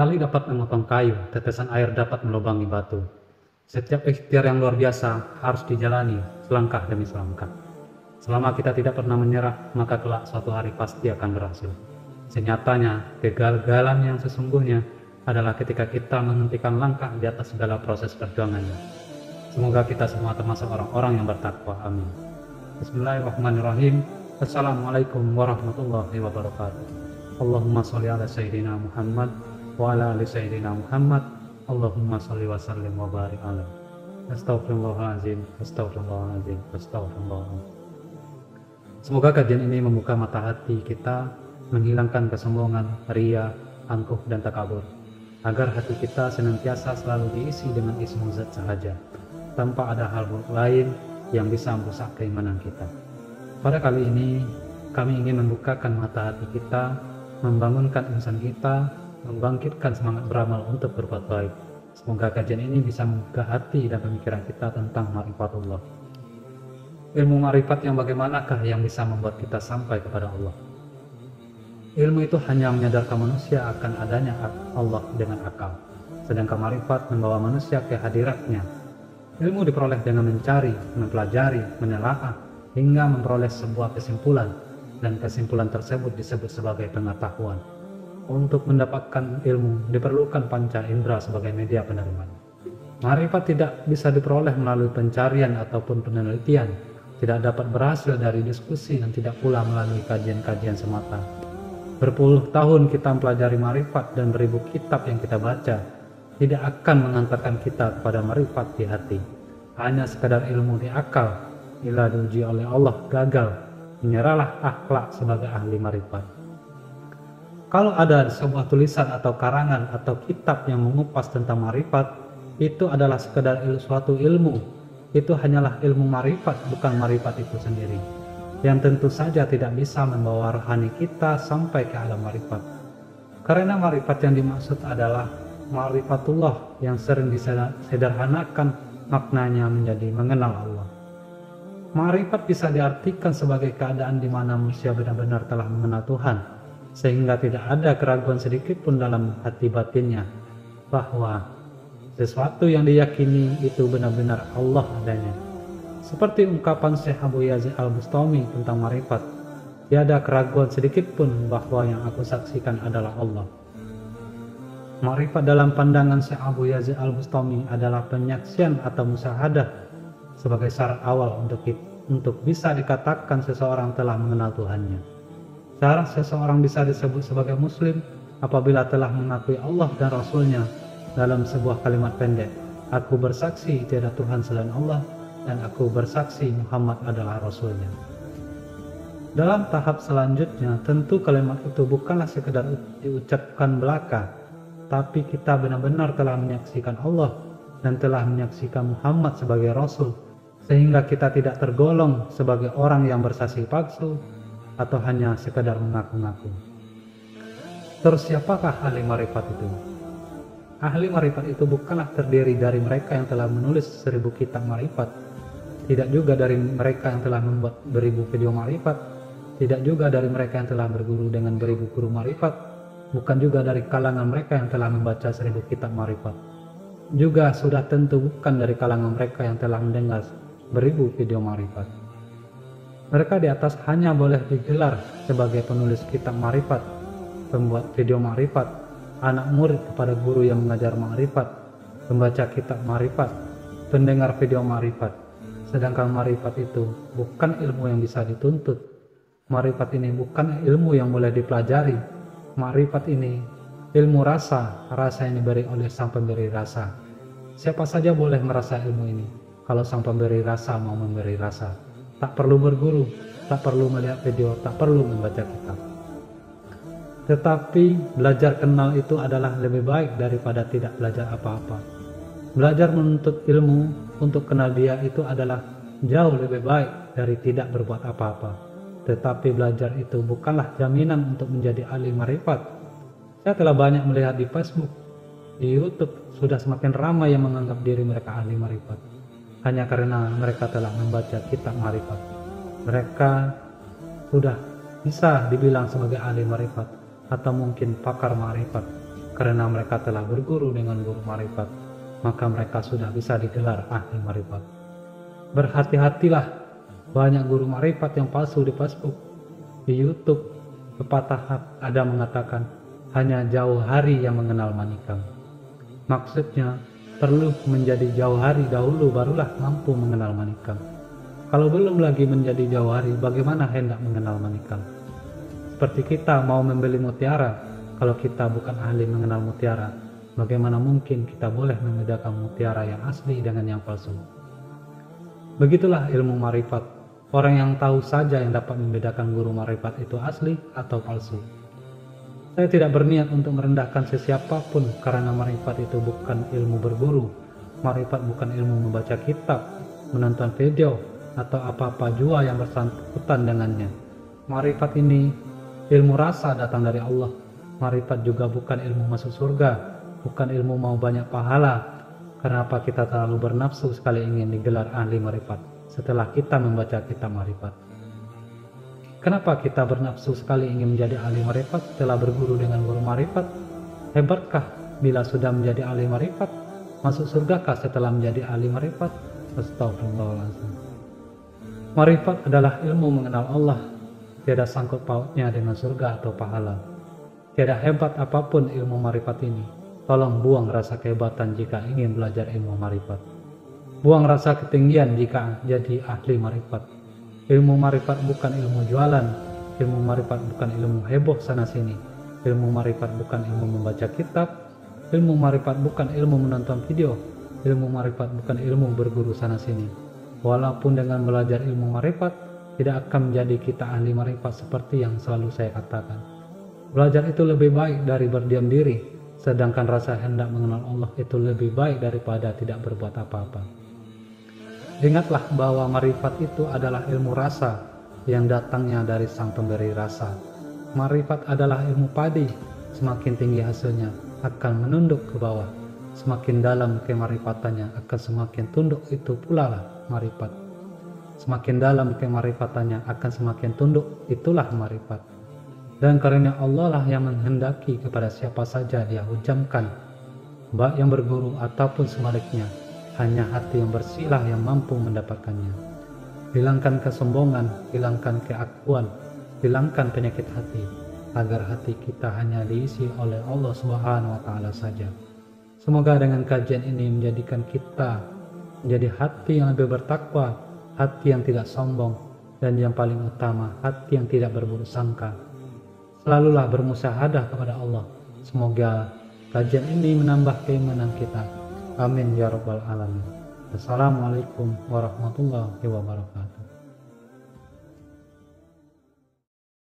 Tali dapat memotong kayu, tetesan air dapat melubangi batu. Setiap ikhtiar yang luar biasa harus dijalani selangkah demi selangkah. Selama kita tidak pernah menyerah, maka kelak suatu hari pasti akan berhasil. Senyatanya, kegagalan yang sesungguhnya adalah ketika kita menghentikan langkah di atas segala proses perjuangannya. Semoga kita semua termasuk orang-orang yang bertakwa. Amin. Bismillahirrahmanirrahim. Assalamualaikum warahmatullahi wabarakatuh. Allahumma sholli ala sayyidina Muhammad wa ala ali sayyidina Muhammad. Allahumma sholli wa sallim wa barik alaihi. Astaghfirullahaladzim, astaghfirullahaladzim, astaghfirullahaladzim. Semoga kajian ini membuka mata hati kita, menghilangkan kesombongan, ria, angkuh, dan takabur, agar hati kita senantiasa selalu diisi dengan ismu zat sahaja, tanpa ada hal buruk lain yang bisa merusak keimanan kita. Pada kali ini, kami ingin membukakan mata hati kita, membangunkan insan kita, membangkitkan semangat beramal untuk berbuat baik. Semoga kajian ini bisa membuka hati dan pemikiran kita tentang ma'rifatullah. Ilmu ma'rifat yang bagaimanakah yang bisa membuat kita sampai kepada Allah? Ilmu itu hanya menyadarkan manusia akan adanya Allah dengan akal, sedangkan ma'rifat membawa manusia ke hadiratnya. Ilmu diperoleh dengan mencari, mempelajari, menelaah, hingga memperoleh sebuah kesimpulan, dan kesimpulan tersebut disebut sebagai pengetahuan. Untuk mendapatkan ilmu diperlukan panca indera sebagai media penerimanya. Ma'rifat tidak bisa diperoleh melalui pencarian ataupun penelitian, tidak dapat berhasil dari diskusi, dan tidak pula melalui kajian-kajian semata. Berpuluh tahun kita mempelajari ma'rifat dan beribu kitab yang kita baca tidak akan mengantarkan kita kepada ma'rifat di hati. Hanya sekadar ilmu di akal, bila diuji oleh Allah gagal, menyerahlah akhlak sebagai ahli ma'rifat. Kalau ada sebuah tulisan atau karangan atau kitab yang mengupas tentang ma'rifat, itu adalah sekedar suatu ilmu. Itu hanyalah ilmu ma'rifat, bukan ma'rifat itu sendiri, yang tentu saja tidak bisa membawa rohani kita sampai ke alam ma'rifat. Karena ma'rifat yang dimaksud adalah ma'rifatullah yang sering disederhanakan maknanya menjadi mengenal Allah. Ma'rifat bisa diartikan sebagai keadaan di mana manusia benar-benar telah mengenal Tuhan, sehingga tidak ada keraguan sedikit pun dalam hati batinnya bahwa sesuatu yang diyakini itu benar-benar Allah adanya. Seperti ungkapan Syekh Abu Yazid Al-Bustami tentang ma'rifat, tiada keraguan sedikit pun bahwa yang aku saksikan adalah Allah. Ma'rifat dalam pandangan Syekh Abu Yazid Al-Bustami adalah penyaksian atau musyahadah sebagai syarat awal untuk bisa dikatakan seseorang telah mengenal Tuhannya. Syarat seseorang bisa disebut sebagai muslim apabila telah mengakui Allah dan Rasulnya dalam sebuah kalimat pendek, aku bersaksi tiada Tuhan selain Allah, dan aku bersaksi Muhammad adalah Rasulnya. Dalam tahap selanjutnya, tentu kalimat itu bukanlah sekedar diucapkan belaka, tapi kita benar-benar telah menyaksikan Allah dan telah menyaksikan Muhammad sebagai Rasul, sehingga kita tidak tergolong sebagai orang yang bersaksi palsu atau hanya sekedar mengaku-ngaku. Terus siapakah ahli ma'rifat itu? Ahli ma'rifat itu bukanlah terdiri dari mereka yang telah menulis 1000 kitab ma'rifat, tidak juga dari mereka yang telah membuat beribu video ma'rifat, tidak juga dari mereka yang telah berguru dengan beribu guru ma'rifat, bukan juga dari kalangan mereka yang telah membaca 1000 kitab ma'rifat. Juga sudah tentu bukan dari kalangan mereka yang telah mendengar beribu video ma'rifat. Mereka di atas hanya boleh digelar sebagai penulis kitab ma'rifat, pembuat video ma'rifat, anak murid kepada guru yang mengajar ma'rifat, pembaca kitab ma'rifat, pendengar video ma'rifat. Sedangkan ma'rifat itu bukan ilmu yang bisa dituntut. Ma'rifat ini bukan ilmu yang boleh dipelajari. Ma'rifat ini ilmu rasa yang diberi oleh sang pemberi rasa. Siapa saja boleh merasa ilmu ini, kalau sang pemberi rasa mau memberi rasa. Tak perlu berguru, tak perlu melihat video, tak perlu membaca kitab. Tetapi belajar kenal itu adalah lebih baik daripada tidak belajar apa-apa. Belajar menuntut ilmu untuk kenal dia itu adalah jauh lebih baik dari tidak berbuat apa-apa. Tetapi belajar itu bukanlah jaminan untuk menjadi ahli ma'rifat. Saya telah banyak melihat di Facebook, di YouTube, sudah semakin ramai yang menganggap diri mereka ahli ma'rifat hanya karena mereka telah membaca kitab ma'rifat. Mereka sudah bisa dibilang sebagai ahli ma'rifat atau mungkin pakar ma'rifat karena mereka telah berguru dengan guru marifat, maka mereka sudah bisa digelar ahli marifat. Berhati-hatilah, banyak guru marifat yang palsu di Facebook, di YouTube. Pepatah ada mengatakan, hanya jauh hari yang mengenal manikam. Maksudnya, perlu menjadi jauh hari dahulu barulah mampu mengenal manikam. Kalau belum lagi menjadi jauh hari, bagaimana hendak mengenal manikam? Seperti kita mau membeli mutiara, kalau kita bukan ahli mengenal mutiara, bagaimana mungkin kita boleh membedakan mutiara yang asli dengan yang palsu? Begitulah ilmu marifat. Orang yang tahu saja yang dapat membedakan guru marifat itu asli atau palsu. Saya tidak berniat untuk merendahkan sesiapapun karena marifat itu bukan ilmu berguru. Marifat bukan ilmu membaca kitab, menonton video, atau apa-apa jua yang bersangkutan dengannya. Marifat ini ilmu rasa datang dari Allah. Marifat juga bukan ilmu masuk surga, bukan ilmu mau banyak pahala. Kenapa kita terlalu bernafsu sekali ingin digelar ahli marifat setelah kita membaca kitab marifat? Kenapa kita bernafsu sekali ingin menjadi ahli marifat setelah berguru dengan guru marifat? Hebatkah bila sudah menjadi ahli marifat? Masuk surgakah setelah menjadi ahli marifat? Astagfirullahaladzim. Marifat adalah ilmu mengenal Allah, tiada sangkut pautnya dengan surga atau pahala. Tiada hebat apapun ilmu marifat ini. Tolong buang rasa kehebatan jika ingin belajar ilmu marifat. Buang rasa ketinggian jika jadi ahli marifat. Ilmu marifat bukan ilmu jualan. Ilmu marifat bukan ilmu heboh sana sini. Ilmu marifat bukan ilmu membaca kitab. Ilmu marifat bukan ilmu menonton video. Ilmu marifat bukan ilmu berguru sana sini. Walaupun dengan belajar ilmu marifat tidak akan menjadi kita ahli marifat seperti yang selalu saya katakan. Belajar itu lebih baik dari berdiam diri, sedangkan rasa hendak mengenal Allah itu lebih baik daripada tidak berbuat apa-apa. Ingatlah bahwa marifat itu adalah ilmu rasa yang datangnya dari sang pemberi rasa. Marifat adalah ilmu padi, semakin tinggi hasilnya akan menunduk ke bawah. Semakin dalam kemarifatannya akan semakin tunduk, itu pula lah marifat. Semakin dalam kemarifatannya akan semakin tunduk, itulah marifat. Dan karena Allah lah yang menghendaki kepada siapa saja dia hujamkan, baik yang berguru ataupun sebaliknya. Hanya hati yang bersihlah yang mampu mendapatkannya. Hilangkan kesombongan, hilangkan keakuan, hilangkan penyakit hati, agar hati kita hanya diisi oleh Allah Subhanahu wa Ta'ala saja. Semoga dengan kajian ini menjadikan kita menjadi hati yang lebih bertakwa, hati yang tidak sombong, dan yang paling utama, hati yang tidak berburuk sangka. Selalulah bermusyahadah kepada Allah. Semoga kajian ini menambah keimanan kita. Amin ya rabbal alamin. Assalamualaikum warahmatullahi wabarakatuh.